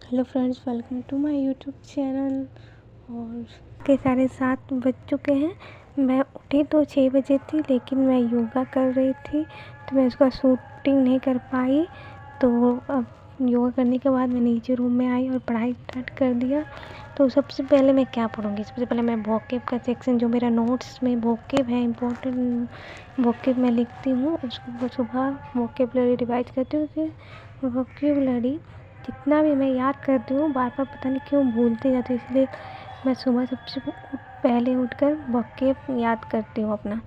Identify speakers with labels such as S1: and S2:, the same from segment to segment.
S1: Hello friends, welcome to my YouTube channel. और के 7:30 बज चुके हैं। मैं उठी तो 6 बजे थी, लेकिन मैं योगा कर रही थी तो मैं उसका शूटिंग नहीं कर पाई। तो अब योगा करने के बाद मैं नीचे रूम में आई और पढ़ाई स्टार्ट कर दिया। तो सबसे पहले मैं क्या पढ़ूँगी? सबसे पहले मैं वोकैब का सेक्शन, जो मेरा नोट्स में वोकैब है, इम्पोर्टेंट वोकैब मैं लिखती हूँ, उसको सुबह वोकैबुलरी रिवाइज करती हूँ कि वोकैबुलरी जितना भी मैं याद करती हूँ बार बार पता नहीं क्यों भूलती जाती हूँ, इसलिए मैं सुबह सबसे पहले उठकर वोकैब याद करती हूँ अपना।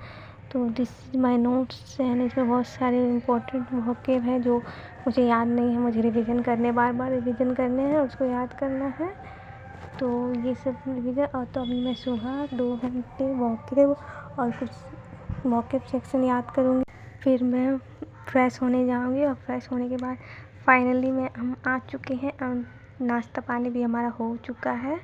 S1: तो this is my notes and इसमें बहुत सारे इम्पोर्टेंट वोकैब है जो मुझे याद नहीं है, मुझे रिवीजन करने, बार बार रिवीजन करने हैं, उसको याद करना है। तो ये सब रिवीजन। और तो अभी मैं सुबह 2 घंटे वोकैब और कुछ वोकैब सेक्शन याद करूँगी, फिर मैं फ्रेश होने जाऊँगी और फ्रेश होने के बाद फाइनली हम आ चुके हैं और नाश्ता पानी भी हमारा हो चुका है।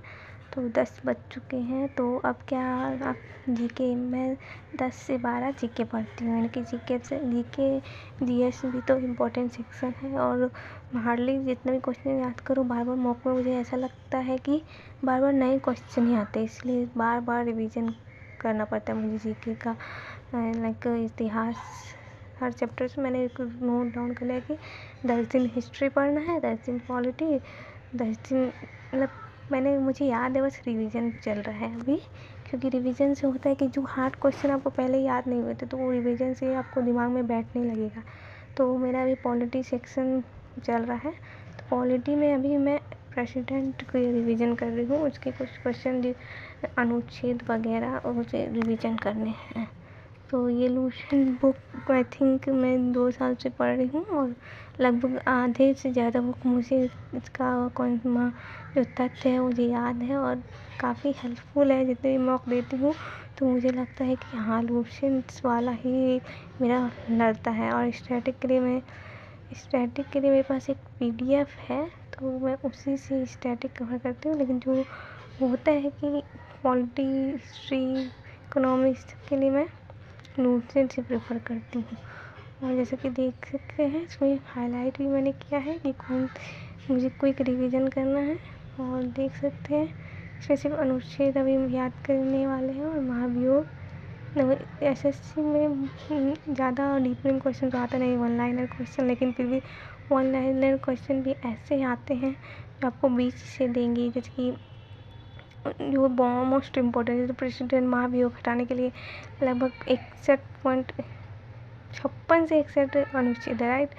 S1: तो 10 बज चुके हैं। तो अब क्या, अब जीके मैं 10 से 12 जीके पढ़ती हूँ, यानी कि जीके से जीके जीएस भी तो इम्पोर्टेंट सेक्शन है। और हार्डली जितने भी क्वेश्चन याद करूँ बार बार मॉक में मुझे ऐसा लगता है कि बार बार नए क्वेश्चन ही आते हैं, इसलिए बार बार रिवीजन करना पड़ता है मुझे जीके का। लाइक इतिहास, हर चैप्टर से मैंने एक नोट डाउन कर लिया कि 10 दिन हिस्ट्री पढ़ना है, 10 दिन पॉलिटी, 10 दिन, मतलब मुझे याद है, बस रिवीजन चल रहा है अभी। क्योंकि रिवीजन से होता है कि जो हार्ड क्वेश्चन आपको पहले याद नहीं हुए थे तो वो रिवीजन से आपको दिमाग में बैठने लगेगा। तो मेरा अभी पॉलिटी सेक्शन चल रहा है। तो पॉलिटी में अभी मैं प्रेसिडेंट को रिवीजन कर रही हूँ, उसके कुछ क्वेश्चन अनुच्छेद वगैरह उसे रिवीजन करने हैं। तो ये लूसेंट बुक आई थिंक मैं 2 साल से पढ़ रही हूँ और लगभग आधे से ज़्यादा बुक मुझे इसका जो तथ्य है मुझे याद है और काफ़ी हेल्पफुल है। जितने भी मॉक देती हूँ तो मुझे लगता है कि हाँ, लूसेंट्स वाला ही मेरा लड़ता है। और स्टैटिक के लिए मेरे पास एक पीडीएफ है, तो मैं उसी से स्टैटिक कवर करती हूँ। लेकिन जो होता है कि पॉलिटी, हिस्ट्री, इकोनॉमिक्स के लिए मैं लूसेंट से प्रेफर करती हूँ। और जैसा कि देख सकते हैं इसमें हाईलाइट भी मैंने किया है कि कौन मुझे क्विक रिवीजन करना है। और देख सकते हैं इसमें सिर्फ अनुच्छेद अभी हम याद करने वाले हैं और महाभियोग। एसएससी में ज़्यादा डीपली में क्वेश्चन तो आता नहीं, 1 लाइनर क्वेश्चन, लेकिन फिर भी 1 लाइनर क्वेश्चन भी ऐसे आते हैं जो आपको बीच से देंगे, जैसे कि जो मोस्ट इम्पोर्टेंट है, तो प्रेसिडेंट महाभियोग हटाने के लिए लगभग 61.56 से 61 अनुच्छेद है, राइट।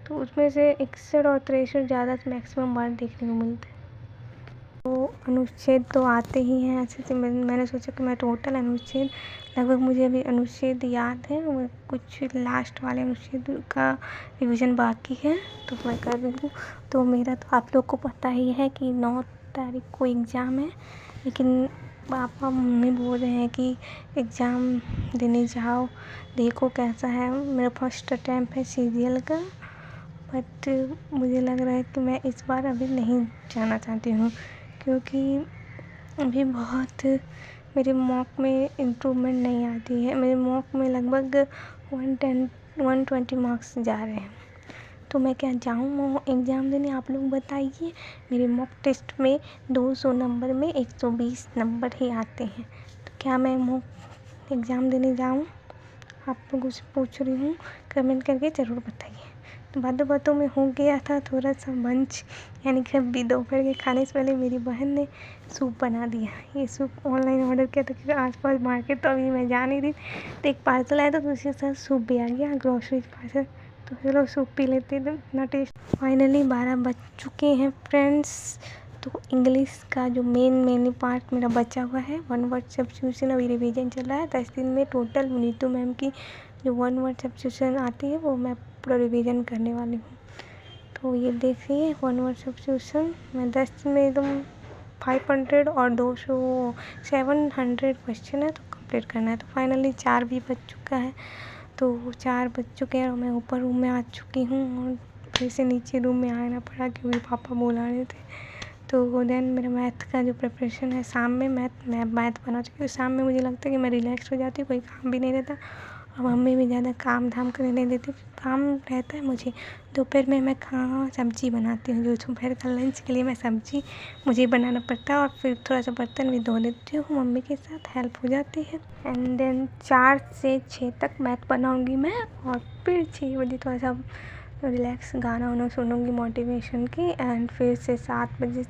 S1: तो उसमें से 61 और 63 ज़्यादा से मैक्सिमम बार देखने को मिलते हैं। तो अनुच्छेद तो आते ही हैं ऐसे से मैंने सोचा कि मैं टोटल अनुच्छेद, लगभग मुझे अभी अनुच्छेद याद है, वो कुछ लास्ट वाले अनुच्छेद का रिवीजन बाकी है तो मैं कर रही हूँ। तो मेरा तो आप लोग को पता ही है कि 9 तारीख को एग्ज़ाम है, लेकिन पापा मम्मी बोल रहे हैं कि एग्ज़ाम देने जाओ, देखो कैसा है। मेरा फर्स्ट अटैम्प्ट है सीजीएल का, बट मुझे लग रहा है कि मैं इस बार अभी नहीं जाना चाहती हूँ, क्योंकि अभी बहुत मेरे मॉक में इम्प्रूवमेंट नहीं आती है। मेरे मॉक में लगभग 120 मार्क्स जा रहे हैं, तो मैं क्या जाऊँ एग्ज़ाम देने? आप लोग बताइए। मेरे मॉक टेस्ट में 200 नंबर में 120 नंबर ही आते हैं, तो क्या मैं मॉक एग्ज़ाम देने जाऊँ? आप लोगों से पूछ रही हूँ, कमेंट करके ज़रूर बताइए। तो बातों में हो गया था थोड़ा सा मंच, यानी कि अभी दोपहर के खाने से पहले मेरी बहन ने सूप बना दिया। ये सूप ऑनलाइन ऑर्डर किया था क्योंकि आसपास मार्केट तो अभी मैं जा नहीं रही, तो एक पार्सल आया था तो उसके साथ सूप भी आ गया, ग्रॉसरी पार्सल। तो चलो सूप पी लेते थे, इतना टेस्ट। फाइनली 12 बज चुके हैं फ्रेंड्स। तो इंग्लिश का जो मेन पार्ट मेरा बचा हुआ है, 1 वर्ड सब्स्टिट्यूशन अभी रिवीजन चल रहा है। 10 दिन में टोटल नीतू मैम की जो 1 वर्ड सब्स्टिट्यूशन आती है वो मैं पूरा रिवीजन करने वाली हूँ। तो ये देखिए 1 वर्ड सब्स्टिट्यूशन मैं 10 दिन में एकदम 500 और 200 700 क्वेश्चन है तो कंप्लीट करना है। तो फाइनली 4 भी बज चुका है, तो 4 बज चुके हैं और मैं ऊपर रूम में आ चुकी हूँ और फिर से नीचे रूम में आना पड़ा क्योंकि पापा बुला रहे थे। तो देन मेरा मैथ का जो प्रिपरेशन है, शाम में मैथ बना चुकी हूँ। शाम में मुझे लगता है कि मैं रिलैक्स हो जाती हूँ, कोई काम भी नहीं रहता और मम्मी भी ज़्यादा काम धाम करने नहीं देती, काम रहता है मुझे। दोपहर में मैं सब्ज़ी बनाती हूँ, जो दोपहर का लंच के लिए मैं सब्ज़ी मुझे बनाना पड़ता है, और फिर थोड़ा सा बर्तन भी धो लेती हूँ, मम्मी के साथ हेल्प हो जाती है। एंड देन 4 से 6 तक मैथ बनाऊँगी मैं, और फिर 6 बजे थोड़ा सा रिलैक्स गाना वाना सुनूँगी मोटिवेशन की। एंड फिर से 7 बजे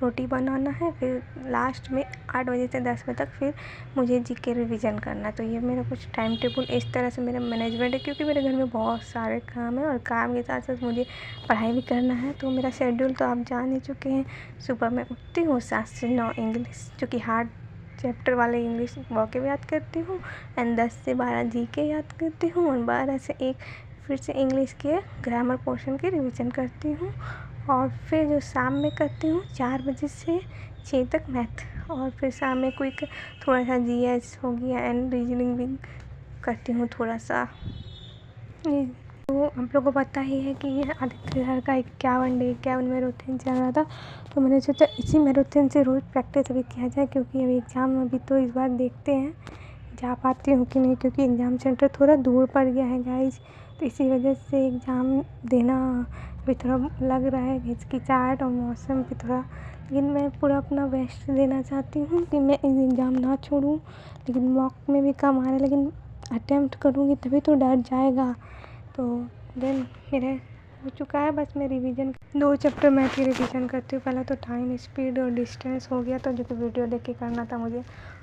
S1: रोटी बनाना है। फिर लास्ट में 8 बजे से 10 बजे तक फिर मुझे जीके रिवीजन करना है। तो ये मेरा कुछ टाइम टेबल इस तरह से मेरा मैनेजमेंट है, क्योंकि मेरे घर में बहुत सारे काम है और काम के साथ साथ मुझे पढ़ाई भी करना है। तो मेरा शेड्यूल तो आप जान ही चुके हैं। सुबह मैं उठती हूँ 7 से 9 इंग्लिश, जो कि हार्ड चैप्टर वाले इंग्लिश वोकैब याद करती हूँ। एंड 10 से 12 जीके याद करती हूँ, और 12 से 1 फिर से इंग्लिश के ग्रामर पोर्शन की रिवीजन करती हूँ। और फिर जो शाम में करती हूँ 4 बजे से 6 तक मैथ, और फिर शाम में क्विक थोड़ा सा जीएस हो गया एंड रीजनिंग भी करती हूँ थोड़ा सा। तो आप लोगों को पता ही है कि ये आदित्य सर का 51 मैराथन चल रहा था, तो मैंने सोचा इसी मैराथन से रोज़ प्रैक्टिस अभी किया जाए, क्योंकि अभी एग्ज़ाम अभी तो इस बार देखते हैं जा पाती हूँ कि नहीं, क्योंकि एग्ज़ाम सेंटर थोड़ा दूर पड़ गया है गाइज। तो इसी वजह से एग्ज़ाम देना भी थोड़ा लग रहा है, हिचकिचाहट और मौसम भी थोड़ा, लेकिन मैं पूरा अपना बेस्ट देना चाहती हूँ कि मैं एग्ज़ाम ना छोड़ूँ। लेकिन मॉक में भी कम आ रहा है, लेकिन अटेम्प्ट करूँगी तभी तो डर जाएगा। तो देन मेरे हो चुका है, बस मैं रिवीजन 2 चैप्टर मैथ की रिवीजन करती हूँ। पहला तो टाइम, स्पीड और डिस्टेंस हो गया था, जो कि वीडियो देख के करना था मुझे,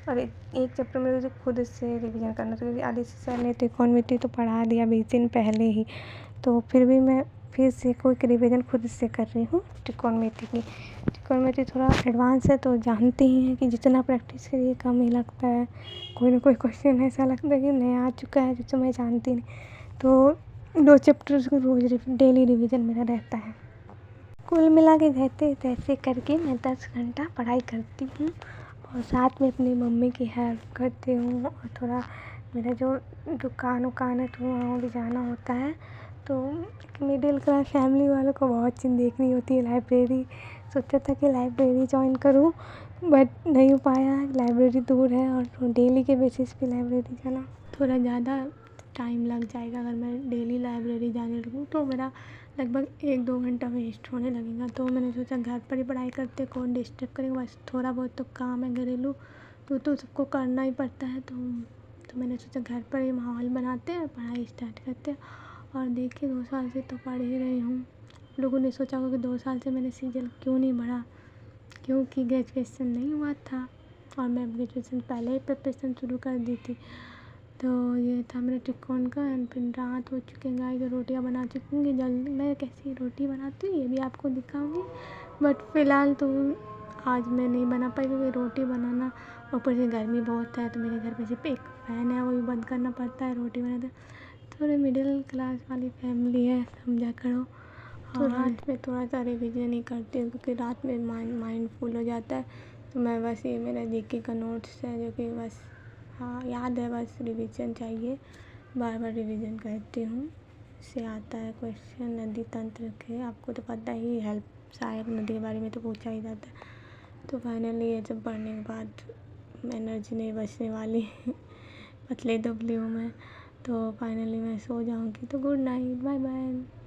S1: और एक चैप्टर में मुझे खुद से रिवीजन करना था, क्योंकि आदित्य सर ने त्रिकोणमिति तो पढ़ा दिया 20 दिन पहले ही। तो फिर भी मैं फिर से कोई रिवीजन खुद से कर रही हूँ त्रिकोणमिति की। त्रिकोणमिति थोड़ा एडवांस है, तो जानते ही हैं कि जितना प्रैक्टिस करिए कम ही लगता है। कोई ना कोई क्वेश्चन ऐसा लगता है कि नया आ चुका है जिसको मैं जानती नहीं। तो 2 चैप्टर्स को रोज़ डेली रिवीजन मेरा रहता है। कुल मिला के जैसे तैसे करके मैं 10 घंटा पढ़ाई करती हूँ, और साथ में अपनी मम्मी की हेल्प करती हूँ, और थोड़ा मेरा जो दुकान है तो वहाँ भी जाना होता है। तो मिडिल क्लास फैमिली वालों को बहुत चीज़ देखनी होती है। लाइब्रेरी सोचा था कि लाइब्रेरी ज्वाइन करूँ, बट नहीं हो पाया, लाइब्रेरी दूर है, और डेली के बेसिस पे लाइब्रेरी जाना थोड़ा ज़्यादा टाइम लग जाएगा। अगर मैं डेली लाइब्रेरी जाने लगूँ तो मेरा लगभग 1-2 घंटा वेस्ट होने लगेगा। तो मैंने सोचा घर पर ही पढ़ाई करते, कौन डिस्टर्ब करेगा, बस थोड़ा बहुत तो काम है घरेलू, तो सबको करना ही पड़ता है। तो मैंने सोचा घर पर ही माहौल बनाते हैं, पढ़ाई स्टार्ट करते हैं। और देखिए 2 साल से तो पढ़ ही रही हूँ। लोगों ने सोचा होगा कि 2 साल से मैंने सीरियल क्यों नहीं पढ़ा, क्योंकि ग्रेजुएशन नहीं हुआ था, और मैं ग्रेजुएशन पहले ही प्रिपरेशन शुरू कर दी थी। तो ये था मेरे त्रिकोण का। एंड फिर रात हो चुके हैं गाइस, रोटियां बना चुकी हूँ। जल्दी मैं कैसी रोटी बनाती हूँ ये भी आपको दिखाऊंगी, बट फ़िलहाल तो आज मैं नहीं बना पाई, क्योंकि रोटी बनाना, ऊपर से गर्मी बहुत है, तो मेरे घर पे सिर्फ एक फ़ैन है, वो भी बंद करना पड़ता है रोटी बनाते। थोड़े मिडिल क्लास वाली फैमिली है, समझा करो। तो रात में थोड़ा सा रिवीजन ही करती हूँ, क्योंकि रात में माइंड फुल हो जाता है। तो मैं बस ये मेरा जीके का नोट्स है, जो कि बस हाँ याद है, बस रिवीजन चाहिए, बार बार रिवीजन करती हूँ। इससे आता है क्वेश्चन नदी तंत्र के, आपको तो पता ही, हेल्प सहायक नदी के बारे में तो पूछा ही जाता है। तो फाइनली ये सब पढ़ने के बाद एनर्जी नहीं बचने वाली पतली दुबली हूँ मैं। तो फाइनली मैं सो जाऊँगी। तो गुड नाइट, बाय बाय।